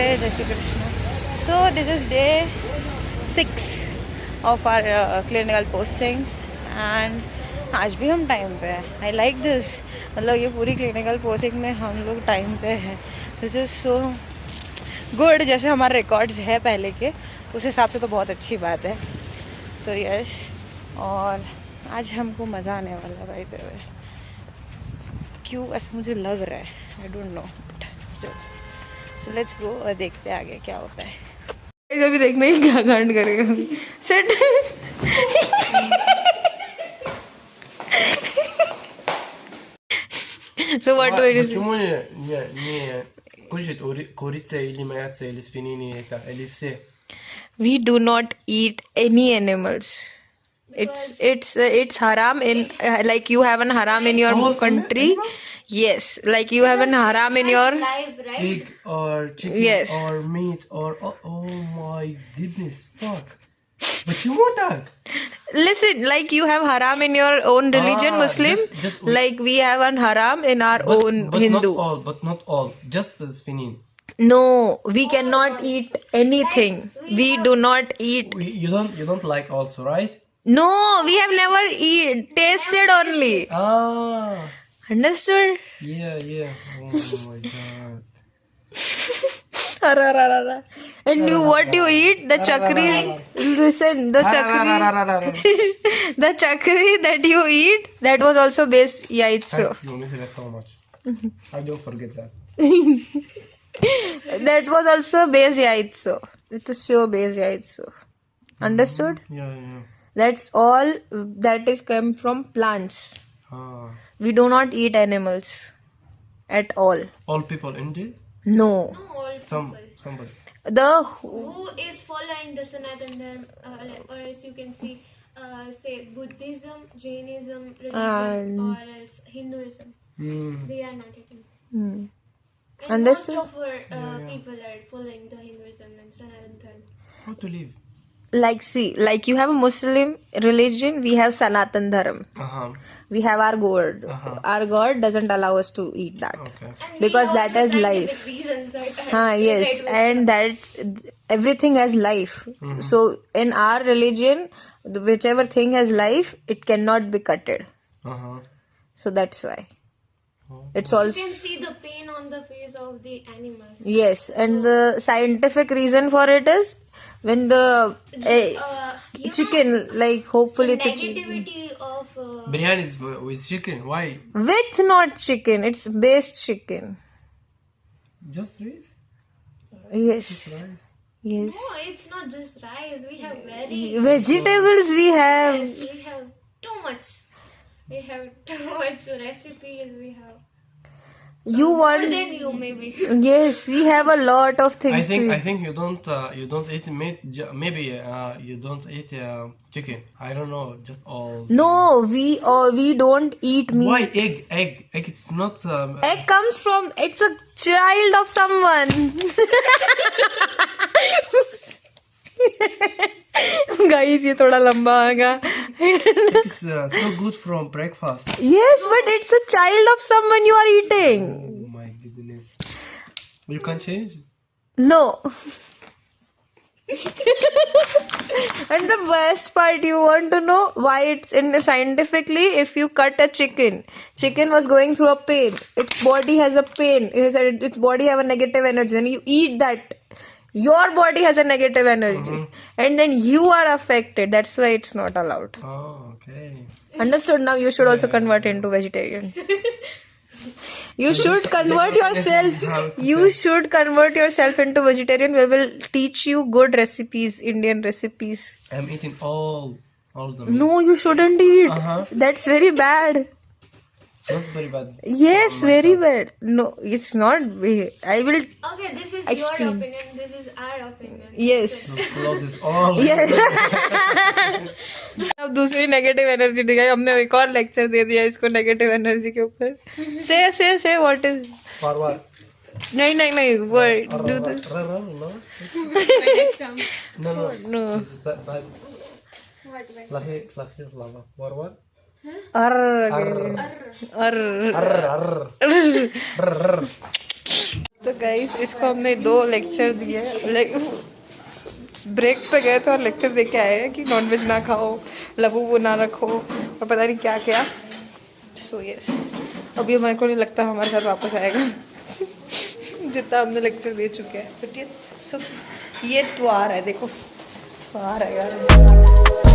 Namaste, Jai Shri Krishna. So this is day 6 of our clinical postings and आज भी हम time पे हैं. I like this. मतलब ये पूरी क्लिनिकल पोस्टिंग में हम लोग टाइम पे हैं. This is so good. जैसे हमारे रिकॉर्ड्स है पहले के उस हिसाब से तो बहुत अच्छी बात है. तो यश और आज हमको मज़ा आने वाला है भाई तेरे. क्यों ऐसा मुझे लग रहा है. I don't know but still. So let's go और देखते हैं आगे क्या होता है. अभी देखना ही क्या कांड करेगा. Set So what do you say? Почему не кушать курица или мясо или свинины или все? We do not eat any animals. It's haram in like you have an haram in your country. Yes, like you have an haram in your Egg or chicken Yes. or meat or oh my goodness, fuck. Почему так? listen, like you have haram in your own religion, Muslim. just- like we have an haram in our own But Hindu. not all. Just свинин. No, we cannot eat anything. We do not eat. You don't like also, right? No, we have never tasted only. Ah, Understood? yeah. Oh my god. And you, what you eat? The chakri. Listen, the chakri. The chakri that you eat, that was also based yaitso. You miss it so much. I don't forget that. That was also based yaitso. It is so based yaitso. Understood? Yeah. That's all that is come from plants. Ah. We do not eat animals at all. All people India? No. Somebody. The Who is following the Sanatan Dharma, or else you can see, say Buddhism, Jainism, religion, or else Hinduism. They are not eating. And Understood? most of our people are following the Hinduism and Sanatan Dharma. How to live? like you have a Muslim religion, we have Sanatan Dharma. We have our God. Our God doesn't allow us to eat that. Okay. And Because we that also is scientific life. reasons that are Yes, related with and that's everything has life. So in our religion, whichever thing has life, it cannot be cutted. So that's why. It's you also can see the pain on the face of the animals. yes, and the scientific reason for it is when the You chicken, like hopefully know, it's a chicken. negativity of Biryani is with chicken. Why? With not chicken, it's based chicken. Just rice? Yes. Rice. Yes. no, it's not just rice. We have very Vegetables we have. yes, we have too much. We have too much recipes. We have You more want than you maybe. yes, we have a lot of I things to think eat. you don't eat meat. Maybe you don't eat chicken. I don't know. Just all. No, we don't eat meat. Why egg? It's not. Egg comes from it's a child of someone. Guys, ये थोड़ा लंबा आएगा. It's so good from breakfast. Yes, but it's a child of someone you are eating. Oh my goodness. You can change. No. And the best part, you want to know why it's in scientifically, if you cut a chicken was going through a pain, its body has a pain, its body have a negative energy, and you eat that, your body has a negative energy, and then you are affected. That's why it's not allowed. Oh, okay. Understood? Now you should also convert into vegetarian. You should convert yourself. You should convert yourself into vegetarian. We will teach you good recipes, Indian recipes. I'm eating all the meat. No, you shouldn't eat. Uh-huh. That's very bad. Not very bad. Yes, very bad. No, it's not. I will. Okay, this is Explain. your opinion. This is our opinion. Yes. Close this all. अब दूसरी negative energy दिखाई. हमने एक और lecture दे दिया इसको negative energy के ऊपर. से व्हाट इज. Forward. नहीं word do this. No. No. Bad. Lahir lava. Forward. तो गाइस गाइस, इसको हमने 2 लेक्चर दिए, ब्रेक पे गए थे और लेक्चर दे के आए हैं कि नॉनवेज ना खाओ, लबू ना रखो और पता नहीं क्या क्या। सो यस, अभी हमारे को नहीं लगता हमारे साथ वापस आएगा जितना हमने लेक्चर दे चुके हैं। बट ये द्वार है, देखो द्वार है यार।